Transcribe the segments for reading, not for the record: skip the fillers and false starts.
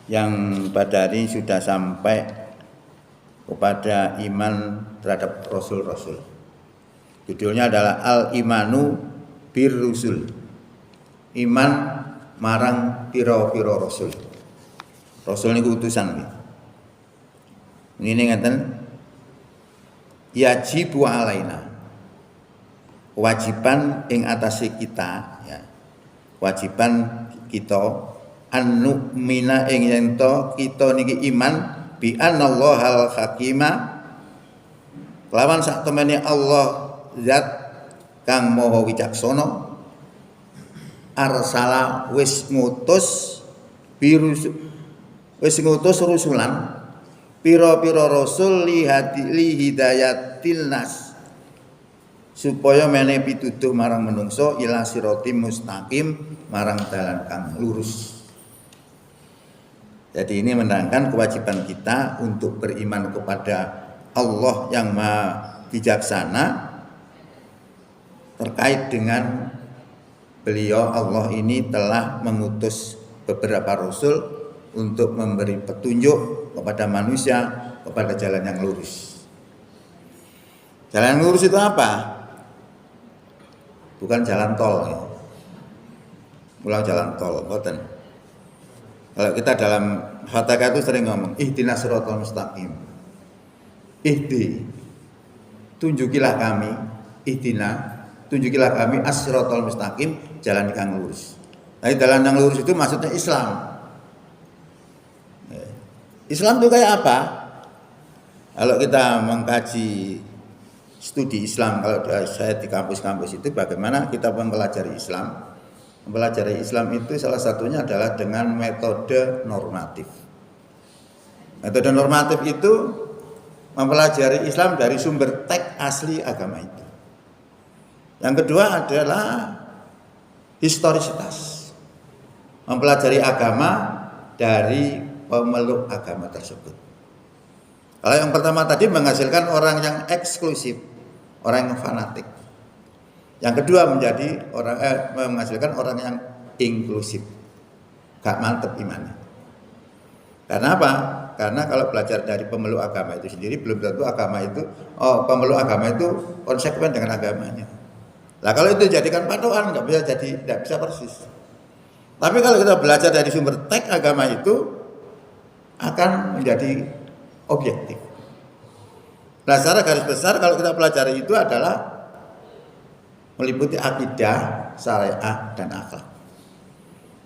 yang pada hari ini sudah sampai kepada iman terhadap Rasul-Rasul. Judulnya adalah Al-Imanu Bir Rusul. Iman marang piro-piro Rasul. Rasul niku utusan nggih. Ngene ngaten, yajibu alaina. Kewajiban ing atase kita ya. Kewajiban kita an-nu'mina ing yen to kita niki iman bi annallahal hakima lawan sak temene Allah zat kang maha wicaksana arsala wis ngutus rusulan pira-pira rasul li hidayatil nas supaya menehi pituduh marang menungso ila siratim mustaqim marang dalan kang lurus. Jadi ini menerangkan kewajiban kita untuk beriman kepada Allah yang Maha Bijaksana terkait dengan beliau. Allah ini telah mengutus beberapa rasul untuk memberi petunjuk kepada manusia kepada jalan yang lurus. Jalan yang lurus itu apa? Bukan jalan tol ya. Pulang jalan tol, boten. Kalau kita dalam Fatihah itu sering ngomong ihdinas siratal mustaqim. Tunjukilah kami, tunjukilah kami as-siratal mustaqim, jalan yang lurus. Nah, jalan yang lurus itu maksudnya Islam. Islam itu kayak apa? Kalau kita mengkaji studi Islam, kalau saya di kampus-kampus itu bagaimana kita mempelajari Islam? Mempelajari Islam itu salah satunya adalah dengan metode normatif. Metode normatif itu mempelajari Islam dari sumber teks asli agama itu. Yang kedua adalah historisitas. Mempelajari agama dari pemeluk agama tersebut. Kalau yang pertama tadi menghasilkan orang yang eksklusif, orang yang fanatik. Yang kedua menghasilkan orang yang inklusif, gak mantep imannya. Karena apa? Karena kalau belajar dari pemeluk agama itu sendiri belum tentu pemeluk agama itu konsekuen dengan agamanya. Nah kalau itu jadikan patokan nggak bisa persis. Tapi kalau kita belajar dari sumber teks agama itu akan menjadi objektif. Nah secara garis besar kalau kita pelajari itu adalah meliputi akidah, syariah, dan akhlak.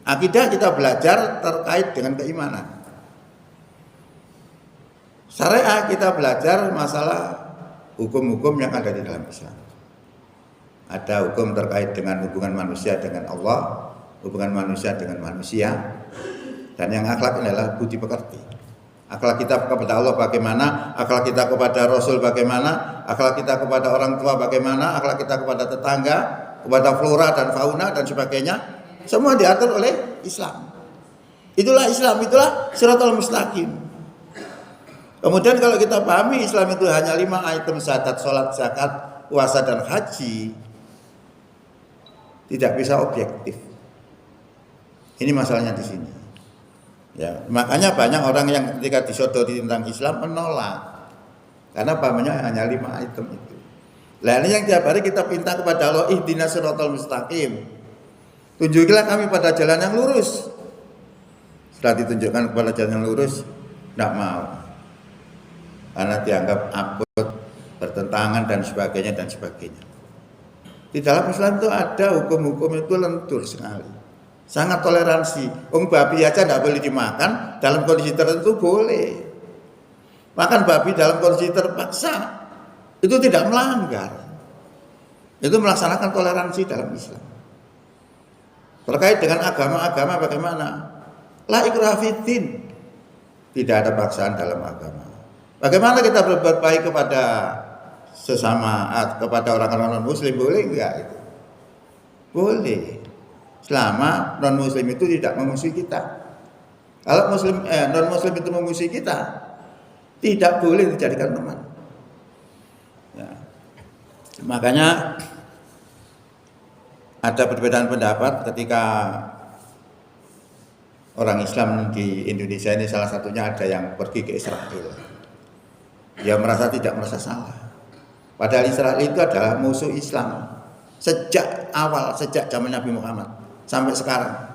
Akidah kita belajar terkait dengan keimanan. Syariah kita belajar masalah hukum-hukum yang ada di dalam Islam. Ada hukum terkait dengan hubungan manusia dengan Allah, hubungan manusia dengan manusia, dan yang akhlak adalah budi pekerti. Akhlak kita kepada Allah bagaimana, akhlak kita kepada Rasul bagaimana, akhlak kita kepada orang tua bagaimana, akhlak kita kepada tetangga, kepada flora dan fauna dan sebagainya, semua diatur oleh Islam. Itulah Islam, itulah siratal mustaqim. Kemudian kalau kita pahami Islam itu hanya 5 item syahadat, sholat, zakat, puasa dan haji, tidak bisa objektif. Ini masalahnya di sini. Ya, makanya banyak orang yang ketika disodori tentang Islam menolak. Karena pahamnya hanya 5 item itu. Nah ini yang tiap hari kita minta kepada Allah, ihdinas siratal mustaqim. Tunjukilah kami pada jalan yang lurus. Setelah ditunjukkan kepada jalan yang lurus, tidak mau. Karena dianggap abot, bertentangan dan sebagainya dan sebagainya. Di dalam Islam itu ada hukum-hukum itu lentur sekali. Sangat toleransi. Babi aja tidak boleh dimakan, dalam kondisi tertentu boleh. Makan babi dalam kondisi terpaksa itu tidak melanggar. Itu melaksanakan toleransi dalam Islam. Terkait dengan agama-agama bagaimana? La ikraha fiddin. Tidak ada paksaan dalam agama. Bagaimana kita berbuat baik kepada sesama, kepada orang-orang non-muslim, boleh enggak itu? Boleh. Selama non-muslim itu tidak memusuhi kita. Kalau non-muslim itu memusuhi kita, tidak boleh dijadikan teman. Ya. Makanya ada perbedaan pendapat ketika orang Islam di Indonesia ini salah satunya ada yang pergi ke Israel. Dia tidak merasa salah. Padahal Israel itu adalah musuh Islam sejak awal, sejak zaman Nabi Muhammad sampai sekarang.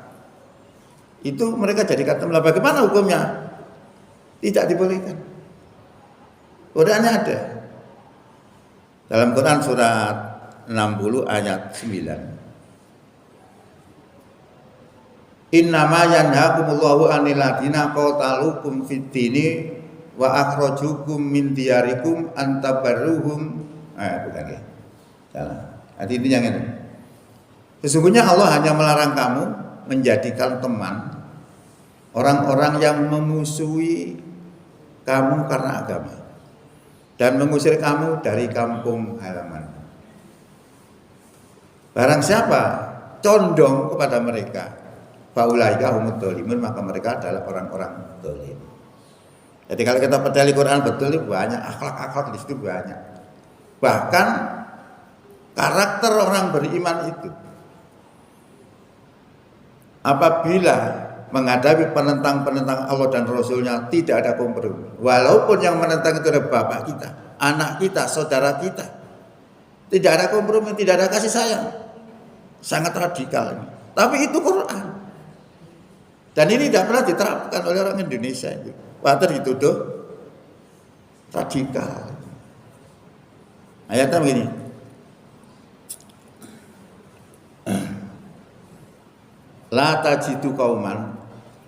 Itu mereka jadikan tempat. Bagaimana hukumnya? Tidak dibolehkan. Qurannya ada. Dalam Quran surat 60 ayat 9. Innama yanhakumullahu 'anil ladina qatalukum fid dini wa akhrajukum min diyarikum antabarruhum. Bukan ya. Salah. Hati itu yang ini. Sesungguhnya Allah hanya melarang kamu menjadikan teman orang-orang yang memusuhi kamu karena agama dan mengusir kamu dari kampung halaman. Barang siapa condong kepada mereka, faulaika humud dzalimun, maka mereka adalah orang-orang zalim. Jadi kalau kita percaya Quran betul, banyak akhlak-akhlak di situ banyak. Bahkan karakter orang beriman itu apabila menghadapi penentang-penentang Allah dan Rasulnya tidak ada kompromi. Walaupun yang menentang itu adalah bapak kita, anak kita, saudara kita, tidak ada kompromi, tidak ada kasih sayang. Sangat radikal ini. Tapi itu Quran. Dan ini tidak pernah diterapkan oleh orang Indonesia itu. Water dituduh radikal. Ayatnya begini. La tajidu qauman,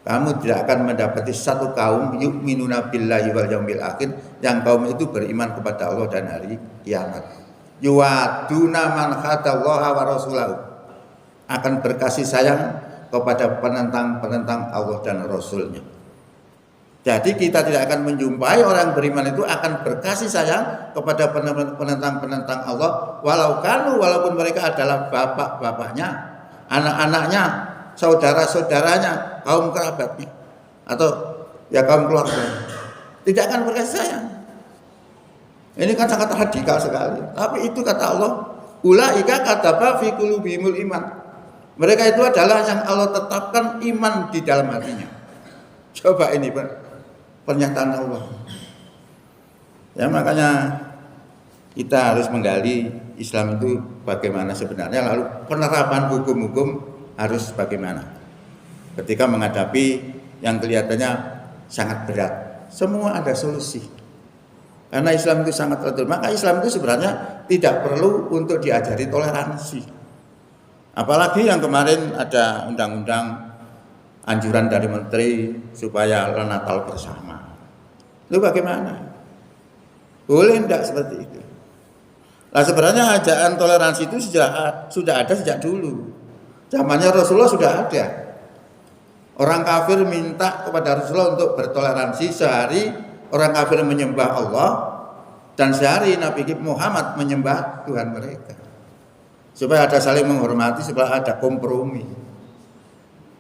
kamu tidak akan mendapati satu kaum yu'minuna billahi wal yaumil akhir, yang kaum itu beriman kepada Allah dan hari kiamat. Yuwaduna man khadallaha wa rasulahu, akan berkasih sayang kepada penentang-penentang Allah dan Rasulnya. Jadi kita tidak akan menjumpai orang beriman itu akan berkasih sayang kepada penentang-penentang Allah, walaupun mereka adalah bapak-bapaknya, anak-anaknya, saudara-saudaranya, kaum kerabatnya, atau ya kaum keluarganya, tidak akan berkasih sayang. Ini kan sangat radikal sekali. Tapi itu kata Allah, ulaika kataba fi qulubihimul iman. Mereka itu adalah yang Allah tetapkan iman di dalam hatinya. Coba ini pernyataan Allah. Ya makanya kita harus menggali Islam itu bagaimana sebenarnya, lalu penerapan hukum-hukum harus bagaimana ketika menghadapi yang kelihatannya sangat berat. Semua ada solusi karena Islam itu sangat adil. Maka Islam itu sebenarnya tidak perlu untuk diajari toleransi. Apalagi yang kemarin ada undang-undang anjuran dari menteri supaya Natal bersama. Itu bagaimana? Boleh enggak seperti itu? Nah sebenarnya ajaran toleransi itu sudah ada sejak dulu. Zamannya Rasulullah sudah ada. Orang kafir minta kepada Rasulullah untuk bertoleransi. Sehari orang kafir menyembah Allah, dan sehari Nabi Muhammad menyembah Tuhan mereka. Supaya ada saling menghormati, supaya ada kompromi.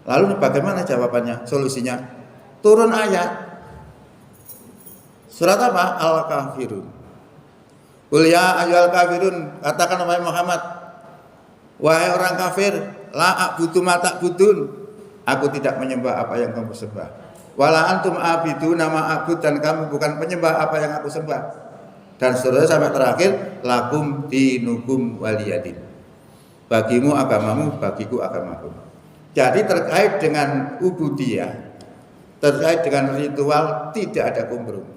Lalu bagaimana jawabannya? Solusinya turun ayat. Surat apa? Al-Kafirun. Qul ya ayyuhal kafirun, katakan wahai Muhammad, wahai orang kafir, la a'budu ma ta'budun, aku tidak menyembah apa yang kamu sembah. Wala antum abiduna ma a'bud, dan kamu bukan penyembah apa yang aku sembah. Dan seterusnya sampai terakhir, lakum dinukum waliyadin. Bagimu agamamu, bagiku agamaku. Jadi terkait dengan ubudiyah, terkait dengan ritual tidak ada kompromi.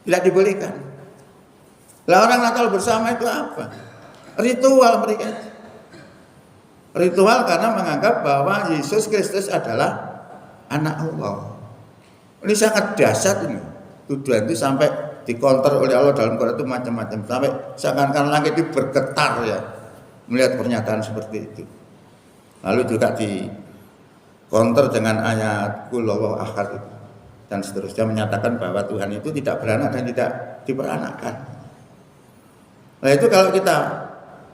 Tidak dibolehkan. Lah orang Natal bersama itu apa? Ritual mereka. Ritual karena menganggap bahwa Yesus Kristus adalah anak Allah. Ini sangat dahsyat ini. Tuduhan itu sampai dikonter oleh Allah dalam Quran itu macam-macam. Sampai seakan-akan langit itu bergetar ya melihat pernyataan seperti itu. Lalu juga dikonter dengan ayat Qul huwallahu ahad itu. Dan seterusnya menyatakan bahwa Tuhan itu tidak beranak dan tidak diperanakkan. Nah itu kalau kita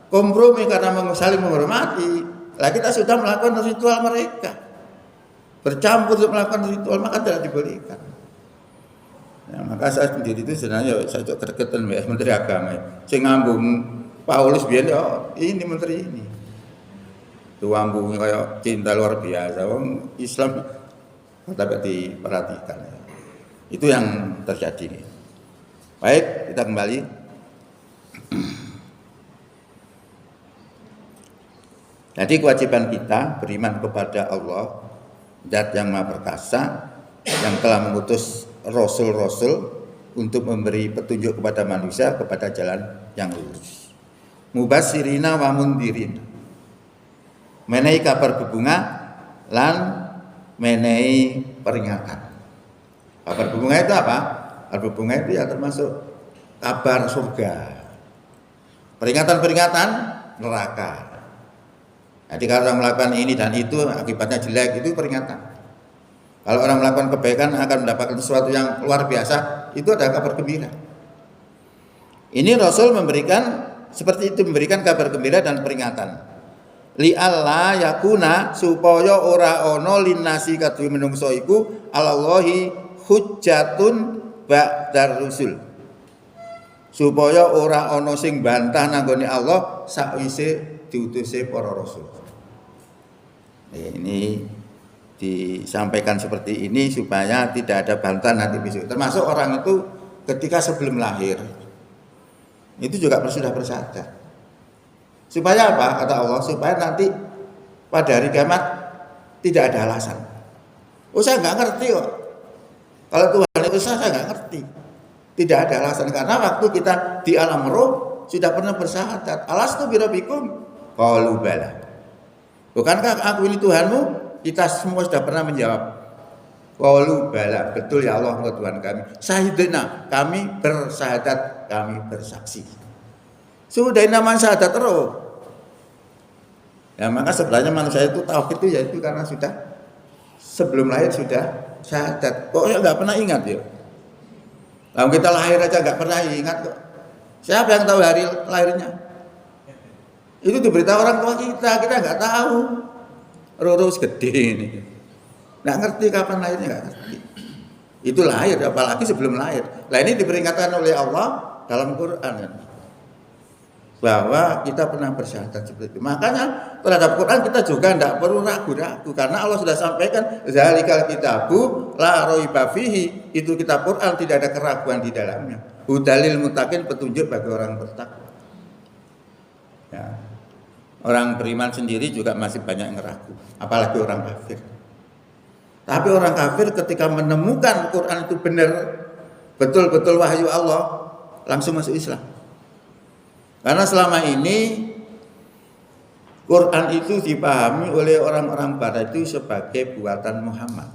kompromi karena saling menghormati, lah kita sudah melakukan ritual mereka, bercampur untuk melakukan ritual, maka tidak dibolehkan. Ya, maka saya sendiri itu sebenarnya saya juga gregetan ya Menteri Agama, saya ngambung Paulus biar ini menteri ini, tuh ngambung kayak cinta luar biasa, Islam Tapi diperhatikan. Itu yang terjadi. Baik, kita kembali. Jadi kewajiban kita beriman kepada Allah, Zat yang Maha Perkasa, yang telah mengutus rasul-rasul untuk memberi petunjuk kepada manusia kepada jalan yang lurus. Mubasyirina wa mundirin. Menehi kabar berbunga lan menehi peringatan. Kabar berbunga itu apa? Kabar berbunga itu ya termasuk kabar surga. Peringatan-peringatan neraka. Jadi kalau orang melakukan ini dan itu akibatnya jelek, itu peringatan. Kalau orang melakukan kebaikan akan mendapatkan sesuatu yang luar biasa, itu adalah kabar gembira. Ini Rasul memberikan seperti itu, memberikan kabar gembira dan peringatan. Li alla yakuna supaya ora ana linnasi kadhe menungso iku alallahi hujjatun ba'dar rusul. Supaya ora ana sing bantah nanggone Allah sakwise diutuse para rasul. Ini disampaikan seperti ini supaya tidak ada bantahan nanti besok. Termasuk orang itu ketika sebelum lahir itu juga sudah bersadar. Supaya apa? Kata Allah, supaya nanti pada hari kiamat tidak ada alasan. Oh, saya nggak ngerti kok. Kalau Tuhan itu saya nggak ngerti. Tidak ada alasan karena waktu kita di alam roh sudah pernah bersahadat. Alastu birabbikum qalu bala. Bukankah aku ini Tuhanmu? Kita semua sudah pernah menjawab. Qalu bala, betul ya Allah, engkau Tuhan kami. Syahidna, kami bersahadat, kami bersaksi. Sudah nama syahadat roh. Ya maka sebenarnya manusia itu tauhid itu yaitu karena sudah sebelum lahir sudah syahadat. Kok nggak pernah ingat ya? Kalau kita lahir aja nggak pernah ingat kok. Siapa yang tahu hari lahirnya? Itu diberitahu orang tua kita nggak tahu. Rurus gede ini, nggak ngerti kapan lahirnya, nggak ngerti. Itu lahir, apalagi sebelum lahir. Nah ini diperingatkan oleh Allah dalam Quran bahwa kita pernah bersyahadat seperti itu. Makanya terhadap Quran kita juga tidak perlu ragu-ragu karena Allah sudah sampaikan zalikal kitabu la raiba fihi, itu kitab Quran tidak ada keraguan di dalamnya. Hudalil muttaqin, petunjuk bagi orang bertakwa. Ya. Orang beriman sendiri juga masih banyak yang ragu, apalagi orang kafir. Tapi orang kafir ketika menemukan Quran itu benar, betul-betul wahyu Allah, langsung masuk Islam. Karena selama ini Quran itu dipahami oleh orang-orang Barat itu sebagai buatan Muhammad,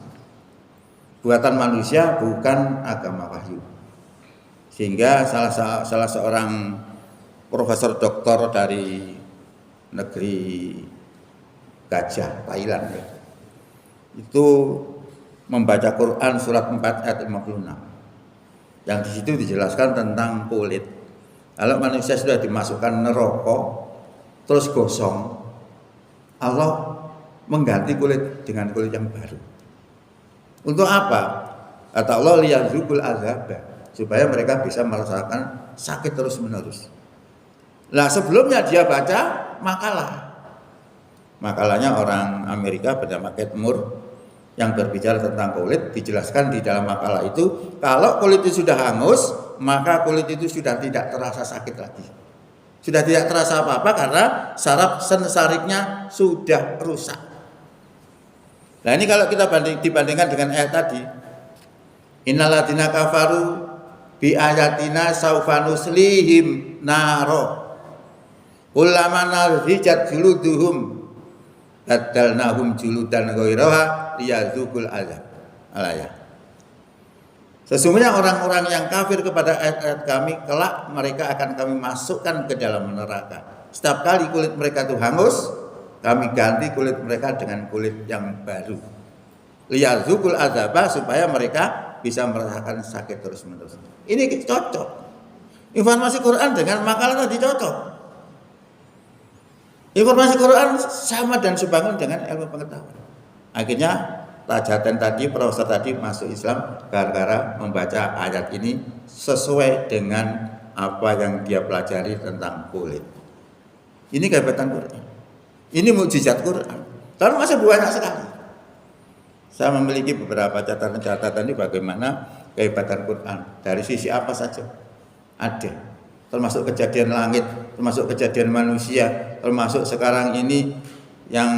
buatan manusia, bukan agama wahyu. Sehingga salah seorang profesor doktor dari negeri Gajah, Thailand ya, itu membaca Quran surat 4 ayat 56. Yang di situ dijelaskan tentang kulit. Kalau manusia sudah dimasukkan neraka terus gosong, Allah mengganti kulit dengan kulit yang baru. Untuk apa? Kata Allah liyadzukul azab, supaya mereka bisa merasakan sakit terus menerus. Nah sebelumnya dia baca makalah. Makalahnya orang Amerika bernama Kate Moore yang berbicara tentang kulit, dijelaskan di dalam makalah itu kalau kulit itu sudah hangus, maka kulit itu sudah tidak terasa sakit lagi. Sudah tidak terasa apa-apa karena saraf sensariknya sudah rusak. Nah ini kalau kita dibandingkan dengan ayat tadi, innalladzina kafaru bi ayatina saufa nuslihim naro ulama narhijat juluduhum badalnahum juludan ghairaha liyadzukul azab. Al-ayat. Sesungguhnya orang-orang yang kafir kepada ayat-ayat kami kelak mereka akan kami masukkan ke dalam neraka. Setiap kali kulit mereka itu hangus, kami ganti kulit mereka dengan kulit yang baru. Liyadzukul azab, supaya mereka bisa merasakan sakit terus-menerus. Ini cocok. Informasi Quran dengan makalah tadi cocok. Informasi Quran sama dan sebangun dengan ilmu pengetahuan. Akhirnya Tajaten tadi, profesor tadi masuk Islam gara-gara membaca ayat ini sesuai dengan apa yang dia pelajari tentang kulit. Ini kehebatan Quran. Ini mukjizat Quran. Tapi masih banyak sekali. Saya memiliki beberapa catatan-catatan ini bagaimana kehebatan Quran. Dari sisi apa saja ada. Termasuk kejadian langit, termasuk kejadian manusia, termasuk sekarang ini yang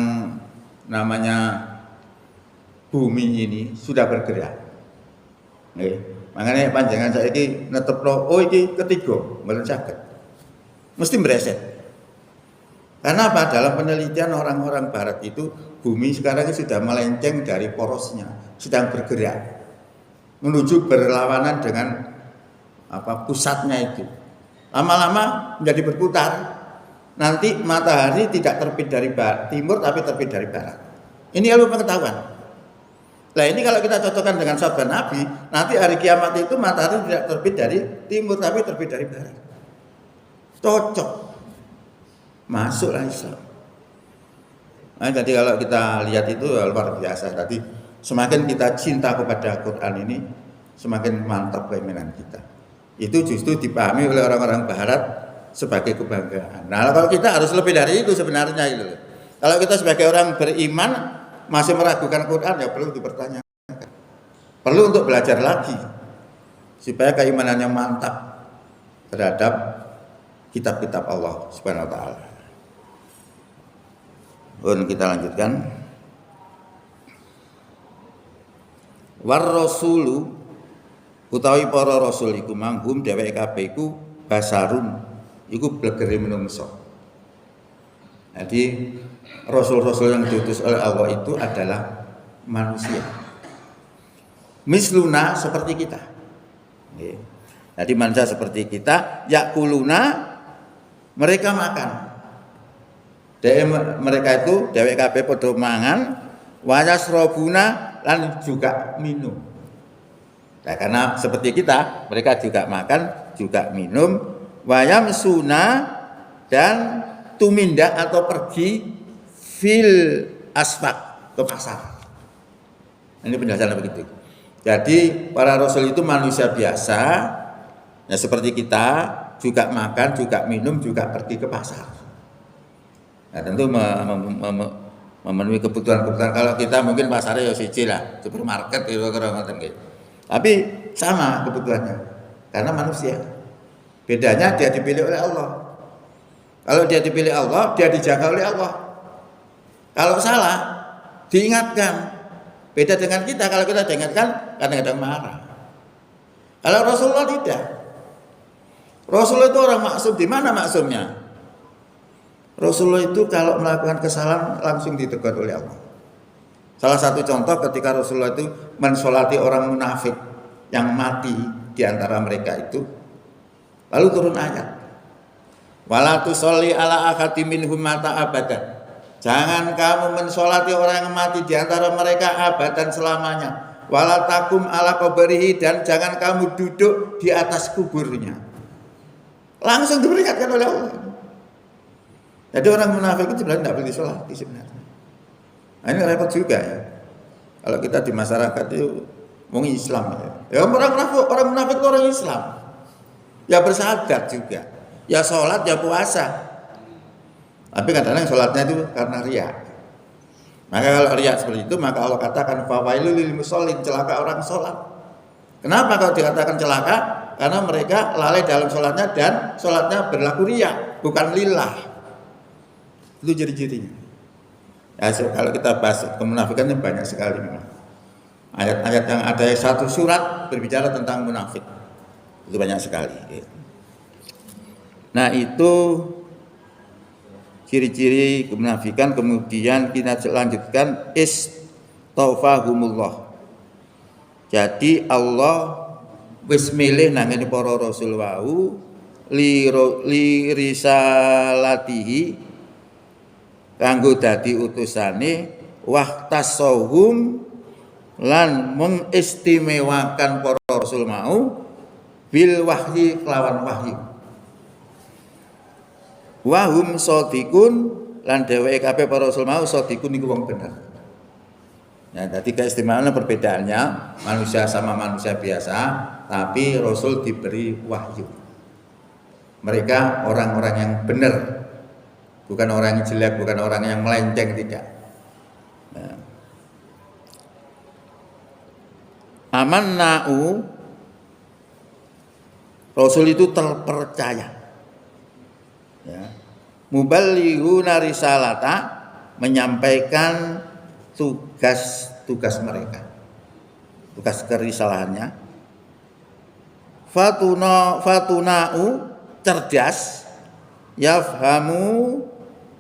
namanya bumi ini sudah bergerak. Makanya panjangan saya ini netepno, oh ini ketiga, mboten saged. Mesti mreset. Karena apa? Dalam penelitian orang-orang barat itu bumi sekarang ini sudah melenceng dari porosnya, sedang bergerak menuju berlawanan dengan pusatnya itu. Lama-lama menjadi berputar. Nanti matahari tidak terbit dari timur tapi terbit dari barat. Ini ilmu pengetahuan. Nah ini kalau kita cocokkan dengan sabda Nabi, nanti hari kiamat itu matahari tidak terbit dari timur tapi terbit dari barat. Cocok. Masuklah Islam. Nah, jadi kalau kita lihat itu luar biasa. Tadi semakin kita cinta kepada Quran ini, semakin mantap keimanan kita. Itu justru dipahami oleh orang-orang Barat sebagai kebanggaan. Nah, kalau kita harus lebih dari itu sebenarnya itu. Kalau kita sebagai orang beriman masih meragukan Quran, ya perlu dipertanyakan. Perlu untuk belajar lagi supaya keimanannya mantap terhadap kitab-kitab Allah Subhanahu wa taala. Kita lanjutkan. War rasulu utawi para rasul iku manghum dheweke kabeh iku basarun iku blegere menungso. Jadi rasul-rasul yang diutus oleh Allah itu adalah manusia. Misluna seperti kita. Jadi manusia seperti kita, yakuluna mereka makan. Mereka itu dheweke kabeh padha mangan, wayasrobuna lan juga minum. Nah, karena seperti kita, mereka juga makan, juga minum, wayamsuna dan tumindak atau pergi fil asfaq ke pasar. Ini penjelasan begitu. Jadi para rasul itu manusia biasa, ya seperti kita, juga makan, juga minum, juga pergi ke pasar. Nah, tentu memenuhi kebutuhan-kebutuhan. Kalau kita mungkin pasarnya ya siji lah, supermarket itu ngoten gitu. Tapi sama kebutuhannya. Karena manusia. Bedanya dia dipilih oleh Allah. Kalau dia dipilih Allah, dia dijaga oleh Allah. Kalau salah, diingatkan. Beda dengan kita, kalau kita diingatkan kadang-kadang marah. Kalau Rasulullah tidak. Rasulullah itu orang maksum. Di mana maksumnya? Rasulullah itu kalau melakukan kesalahan langsung ditegur oleh Allah. Salah satu contoh ketika Rasulullah itu mensolati orang munafik yang mati di antara mereka itu, lalu turun ayat, wala tusolli ala ahadin minhum mata abadan. Jangan kamu mensolati orang yang mati di antara mereka abadan selamanya. Wala takum ala qabrihi, dan jangan kamu duduk di atas kuburnya. Langsung diperingatkan oleh Allah. Jadi orang munafik itu sebenarnya tidak boleh disolati sebenarnya. Nah, ini repot juga ya. Kalau kita di masyarakat itu mau Islam ya. Orang munafik itu orang Islam. Ya bersahadat juga. Ya sholat, ya puasa. Tapi kadang-kadang sholatnya itu karena riya. Maka kalau riya seperti itu, maka Allah katakan fawailul lil musallin, celaka orang sholat. Kenapa kalau dikatakan celaka? Karena mereka lalai dalam sholatnya dan sholatnya berlaku riya, bukan lillah. Itu ciri-cirinya. Ya, kalau kita bahas kemunafikan ini banyak sekali memang. Ayat-ayat yang ada satu surat berbicara tentang munafik. Itu banyak sekali. Nah, itu ciri-ciri kemunafikan. Kemudian kita lanjutkan istaufahumullah. Jadi Allah wis milih nang ngene para rasul wau li risalatihi kanggo dadi utusane wahtasahum lan mengistimewakan para rasul mau bil wahyi kelawan wahyu. Wahum sadiqun lan dheweke kabeh para rasul mau sadiqun iku wong bener. Ya, tadi keistimewaannya perbedaannya manusia sama manusia biasa, tapi rasul diberi wahyu. Mereka orang-orang yang benar. Bukan orang yang jelek, bukan orang yang melenceng, tidak. Nah. Amanna'u, Rasul itu terpercaya. Ya. Muballighuna risalata, menyampaikan tugas mereka, tugas kerisalahannya. Fatuna'u, cerdas.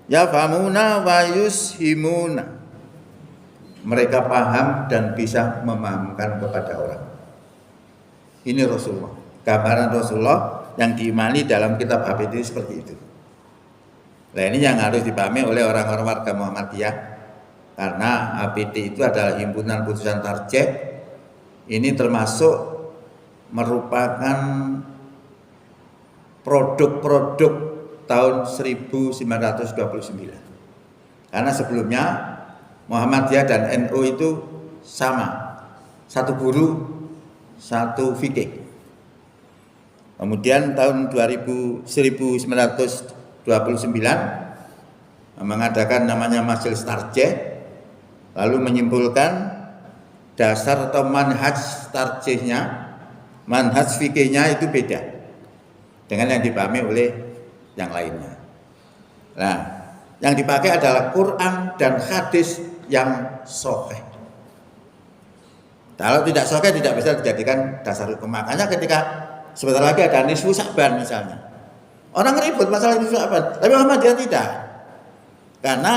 Yafhamuna wa yushimuna, mereka paham dan bisa memahamkan kepada orang. Ini Rasulullah, gambaran Rasulullah yang diimani dalam kitab APD seperti itu. Nah, ini yang harus dipahami oleh orang-orang warga Muhammadiyah, karena APD itu adalah himpunan putusan tarjih. Ini termasuk merupakan produk-produk tahun 1929. Karena sebelumnya Muhammadiyah dan NU itu sama, satu guru, satu fikih. Kemudian tahun 1929 mengadakan namanya Majelis Tarjih, lalu menyimpulkan dasar atau manhaj tarjihnya, manhaj fikihnya itu beda dengan yang dipahami oleh yang lainnya. Nah, yang dipakai adalah Quran dan hadis yang sahih. Kalau tidak sahih tidak bisa dijadikan dasar hukum. Makanya ketika sebentar lagi ada nisfu Sya'ban misalnya, orang ribut masalah nisfu Sya'ban, tapi Muhammadiyah tidak. Karena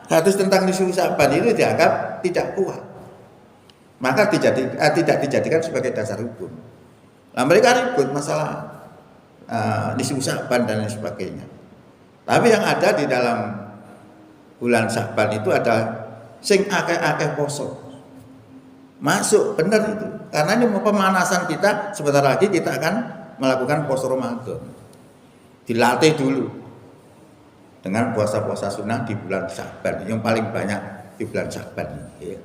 hadis tentang nisfu Sya'ban itu dianggap tidak kuat, maka tidak dijadikan sebagai dasar hukum. Nah, mereka ribut masalah nisfu Sya'ban dan lain sebagainya. Tapi yang ada di dalam bulan Sya'ban itu ada sing akeh-akeh poso. Masuk benar itu. Karena ini pemanasan kita, sebentar lagi kita akan melakukan puasa Ramadan. Dilatih dulu dengan puasa-puasa sunnah di bulan Sya'ban, yang paling banyak di bulan Sya'ban. Ya.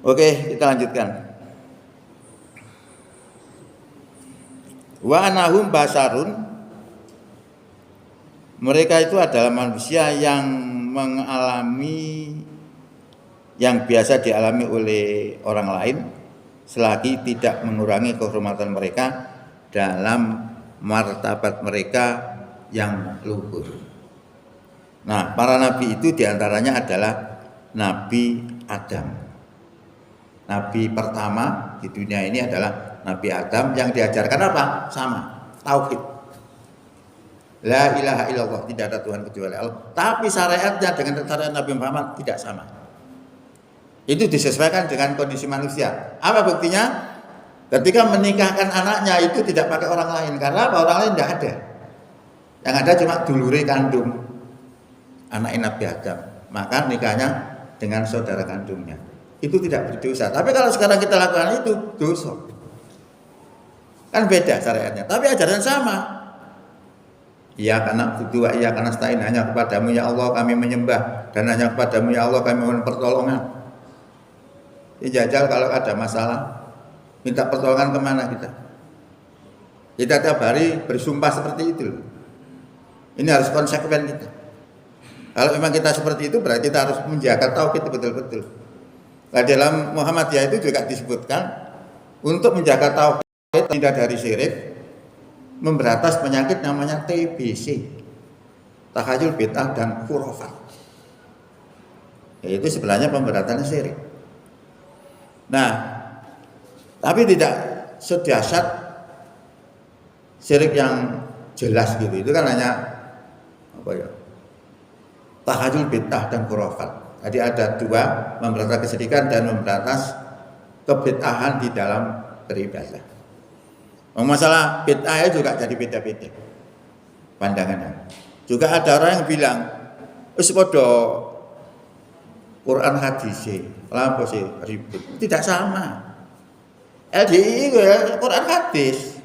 Oke, kita lanjutkan. Wa anahum basarun, mereka itu adalah manusia yang mengalami yang biasa dialami oleh orang lain, selagi tidak mengurangi kehormatan mereka dalam martabat mereka yang luhur. Nah, para nabi itu diantaranya adalah Nabi Adam. Nabi pertama di dunia ini adalah Nabi Adam, yang diajarkan apa? Sama, tauhid. La ilaha illallah, tidak ada Tuhan kecuali Allah. Tapi syariatnya dengan syariat Nabi Muhammad tidak sama. Itu disesuaikan dengan kondisi manusia. Apa buktinya? Ketika menikahkan anaknya itu tidak pakai orang lain. Karena apa? Orang lain tidak ada. Yang ada cuma dulure kandung anak Nabi Adam. Maka nikahnya dengan saudara kandungnya. Itu tidak berdosa. Tapi kalau sekarang kita lakukan itu dosa. Kan beda syariatnya, tapi ajaran sama. Iya karena berdua, iya karena stain, hanya kepadamu ya Allah kami menyembah, dan hanya kepadamu ya Allah kami mohon pertolongan. Jajal kalau ada masalah, minta pertolongan kemana kita? Kita tiap hari bersumpah seperti itu. Ini harus konsekuen kita. Kalau memang kita seperti itu, berarti kita harus menjaga tauhid betul-betul. Nah, dalam Muhammadiyah itu juga disebutkan untuk menjaga tauhid, tidak dari syirik, memberantas penyakit namanya TBC, takhayul bid'ah dan khurafat. Yaitu sebenarnya pemberantasan syirik. Nah, tapi tidak sedahsyat syirik yang jelas gitu. Itu kan hanya apa ya? Takhayul bid'ah dan khurafat. Jadi ada dua, memberantas kesyirikan dan memberantas kebid'ahan di dalam beribadah. Masalah bid'ah juga jadi beda-beda pandangannya. Juga ada orang yang bilang, wis padha Quran hadis lha sih ribut. Tidak sama. LDI Quran hadis,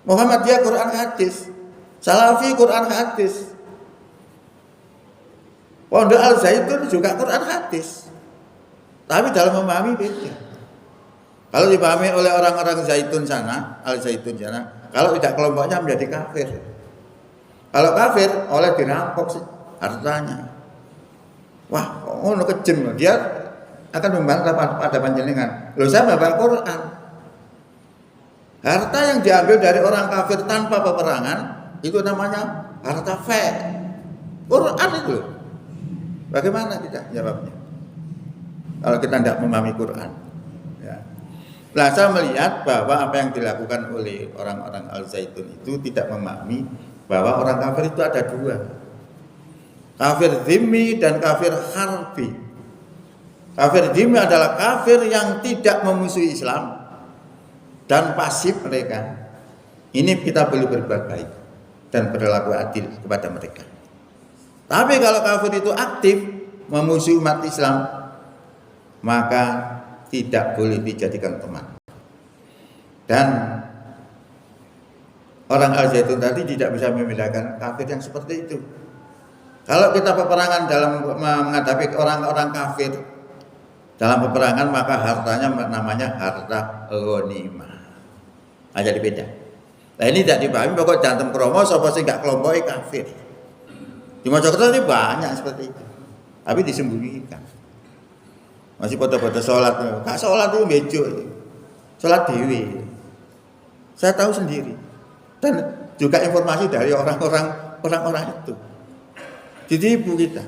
Muhammadiyah Quran hadis, Salafi Quran hadis, Pondok Al Zaitun juga Quran hadis. Tapi dalam memahami beda. Kalau dipahami oleh orang-orang Zaitun sana, Al Zaitun sana, kalau tidak kelompoknya menjadi kafir. Kalau kafir oleh dirampok hartanya. Wah, ngono kejem dia akan membantah pada panjenengan. Loh, saya baca Quran. Harta yang diambil dari orang kafir tanpa peperangan itu namanya harta fake. Quran itu. Bagaimana kita jawabnya? Kalau kita tidak memahami Quran. Ya. Nah, saya melihat bahwa apa yang dilakukan oleh orang-orang Al-Zaitun itu tidak memahami bahwa orang kafir itu ada dua. Kafir dhimmi dan kafir harbi. Kafir dhimmi adalah kafir yang tidak memusuhi Islam dan pasif mereka. Ini kita perlu berbuat baik dan berlaku adil kepada mereka. Tapi kalau kafir itu aktif memusuhi umat Islam, maka tidak boleh dijadikan teman. Dan orang Al-Zaitun tadi tidak bisa membedakan kafir yang seperti itu. Kalau kita peperangan dalam menghadapi orang-orang kafir dalam peperangan, maka hartanya namanya harta ghanimah. Jadi beda. Nah, ini tidak dipahami, pokok jantung kromo sapa sing gak kelompoke kafir. Di Mojokerto ini banyak seperti itu. Tapi disembunyikan. Masih pada sholat, kak sholat itu bejo, sholat dewi. Saya tahu sendiri, dan juga informasi dari orang-orang itu. Jadi ibu kita,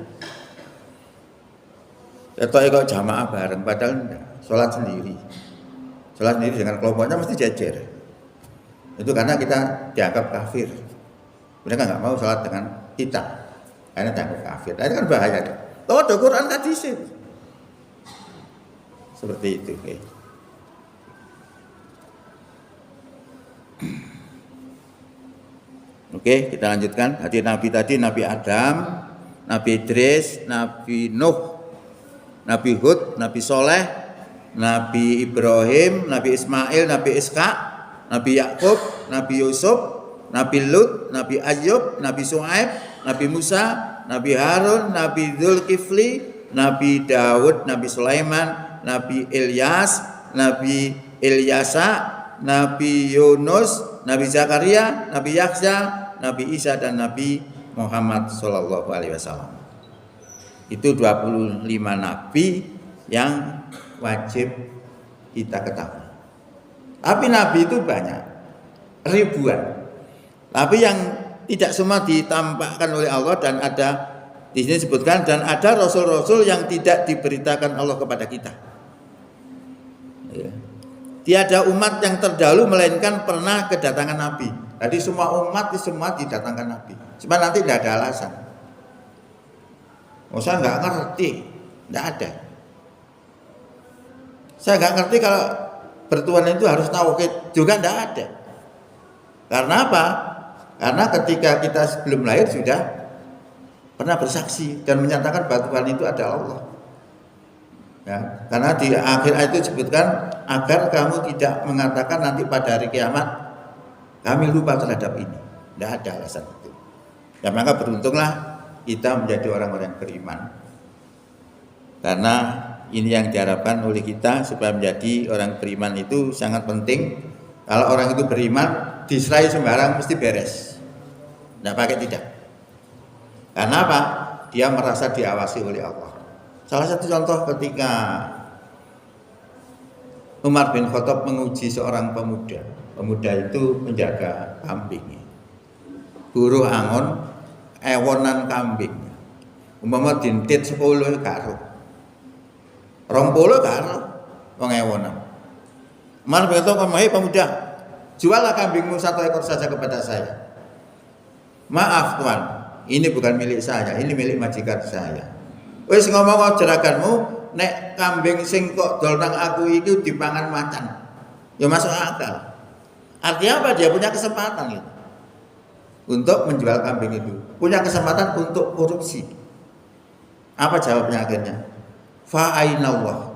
atau kok jamaah bareng, padahal enggak, sholat sendiri dengan kelompoknya mesti jejer. Itu karena kita dianggap kafir. Mereka nggak mau sholat dengan kita, karena dianggap kafir. Nah, itu kan bahaya. Tahu ada Quran hadis seperti itu. Oke, kita lanjutkan. Hadis Nabi tadi, Nabi Adam, Nabi Idris, Nabi Nuh, Nabi Hud, Nabi Soleh, Nabi Ibrahim, Nabi Ismail, Nabi Ishak, Nabi Yakub, Nabi Yusuf, Nabi Lut, Nabi Ayub, Nabi Shu'aib, Nabi Musa, Nabi Harun, Nabi Dzulkifli, Nabi Daud, Nabi Sulaiman, Nabi Ilyas, Nabi Ilyasa, Nabi Yunus, Nabi Zakaria, Nabi Yahya, Nabi Isa, dan Nabi Muhammad Sallallahu Alaihi Wasallam. Itu 25 nabi yang wajib kita ketahui. Tapi nabi itu banyak, ribuan. Tapi yang tidak semua ditampakkan oleh Allah, dan ada di sini disebutkan, dan ada rasul-rasul yang tidak diberitakan Allah kepada kita. Ya. Tiada umat yang terdahulu melainkan pernah kedatangan nabi. Jadi semua umat semua didatangkan nabi. Cuma nanti tidak ada alasan. Saya nggak ngerti, nggak ada. Saya nggak ngerti kalau bertuhan itu harus tauhid, juga nggak ada. Karena apa? Karena ketika kita sebelum lahir sudah pernah bersaksi dan menyatakan bahwa Tuhan itu adalah Allah. Ya, karena di akhir ayat itu disebutkan agar kamu tidak mengatakan nanti pada hari kiamat kami lupa terhadap ini. Tidak ada alasan itu. Ya, maka beruntunglah kita menjadi orang-orang yang beriman. Karena ini yang diharapkan oleh kita, supaya menjadi orang beriman itu sangat penting. Kalau orang itu beriman, diserai sembarang mesti beres. Tidak pakai tidak. Karena apa? Dia merasa diawasi oleh Allah. Salah satu contoh ketika Umar bin Khattab menguji seorang pemuda. Pemuda itu menjaga kambing. Buruh angon, ewonan kambing. Umpama dintit 10 karo. 20 karo wong ewonan. Umar bin Khattab ngomong, "Hei pemuda, juallah kambingmu 1 ekor saja kepada saya." "Maaf Tuan, ini bukan milik saya, ini milik majikan saya." Wis ngomong jeraganmu, nek kambing sing kok dol nang aku itu dipangan macan. Ya masuk akal. Artinya apa? Dia punya kesempatan gitu untuk menjual kambing itu. Punya kesempatan untuk korupsi. Apa jawabnya akhirnya? Fa ainallah.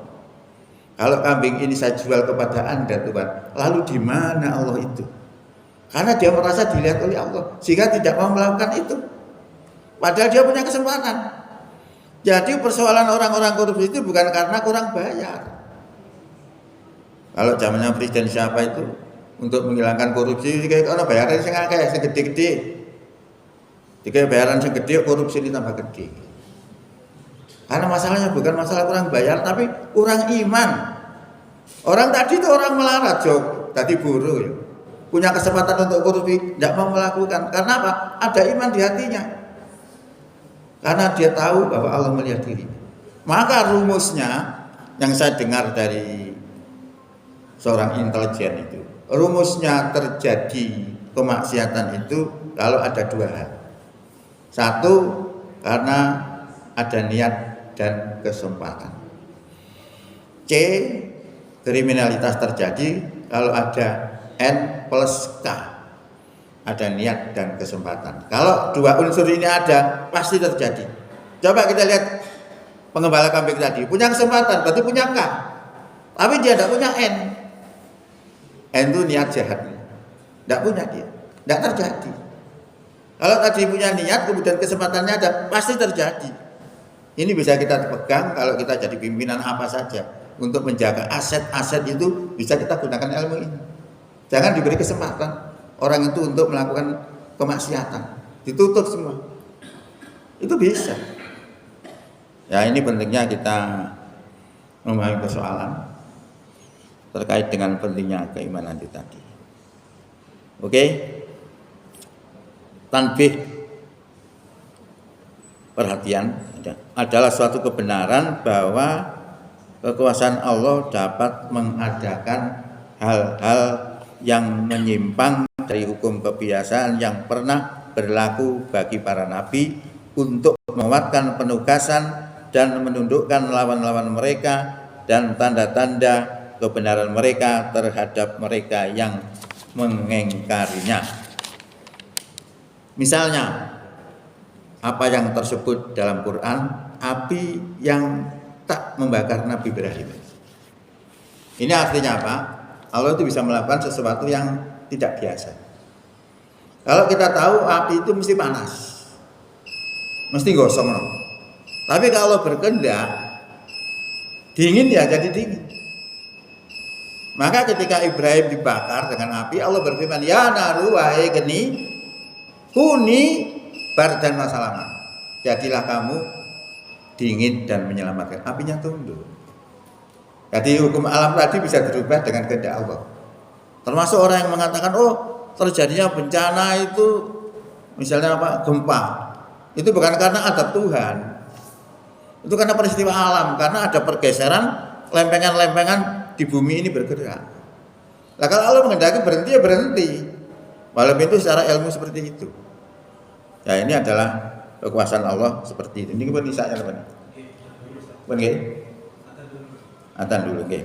Kalau kambing ini saya jual kepada Anda Tuhan, lalu di mana Allah itu? Karena dia merasa dilihat oleh Allah sehingga tidak mau melakukan itu. Padahal dia punya kesempatan. Jadi persoalan orang-orang korupsi itu bukan karena kurang bayar. Kalau zamannya presiden siapa itu untuk menghilangkan korupsi, kayak orang bayaran sing akeh, sing gede-gede. Jika bayaran sing gede, korupsi ini tambah gede. Karena masalahnya bukan masalah kurang bayar, tapi kurang iman. Orang tadi itu orang melarat, Jok, tadi buruh ya. Punya kesempatan untuk korupsi, tidak mau melakukan. Karena apa? Ada iman di hatinya. Karena dia tahu bahwa Allah melihat diri. Maka rumusnya yang saya dengar dari seorang intelijen itu, rumusnya terjadi kemaksiatan itu kalau ada dua hal. Satu, karena ada niat dan kesempatan. C, kriminalitas terjadi kalau ada N plus K, ada niat dan kesempatan. Kalau dua unsur ini ada, pasti terjadi. Coba kita lihat pengembala kambing tadi, punya kesempatan, berarti punya K, tapi dia tidak punya N. N itu niat jahatnya, tidak punya dia, tidak terjadi. Kalau tadi punya niat, kemudian kesempatannya ada, pasti terjadi. Ini bisa kita pegang kalau kita jadi pimpinan apa saja. Untuk menjaga aset-aset itu bisa kita gunakan ilmu ini. Jangan diberi kesempatan orang itu untuk melakukan kemaksiatan, ditutup semua. Itu bisa. Ya, ini pentingnya kita memahami persoalan terkait dengan pentingnya keimanan itu tadi. Oke? Tanbih, perhatian, adalah suatu kebenaran bahwa kekuasaan Allah dapat mengadakan hal-hal yang menyimpang dari hukum kebiasaan yang pernah berlaku bagi para nabi untuk menguatkan penugasan dan menundukkan lawan-lawan mereka dan tanda-tanda kebenaran mereka terhadap mereka yang mengingkarinya. Misalnya, apa yang tersebut dalam Quran, api yang tak membakar Nabi Ibrahim. Ini artinya apa? Allah itu bisa melakukan sesuatu yang tidak biasa. Kalau kita tahu api itu mesti panas, mesti gosong. Tapi kalau berkehendak dingin ya jadi dingin. Maka ketika Ibrahim dibakar dengan api, Allah berfirman, ya naru wahai geni, kuni bardan wa salaman. Jadilah kamu dingin dan menyelamatkan. Apinya tunduk. Jadi hukum alam tadi bisa berubah dengan kehendak Allah. Termasuk orang yang mengatakan, oh terjadinya bencana itu misalnya apa, gempa, itu bukan karena adab Tuhan, itu karena peristiwa alam, karena ada pergeseran lempengan-lempengan di bumi ini bergerak. Nah kalau Allah menghendaki berhenti ya berhenti, walaupun itu secara ilmu seperti itu. Ya ini adalah kekuasaan Allah seperti itu. Ini pun isanya apa nih? Atan dulu, oke,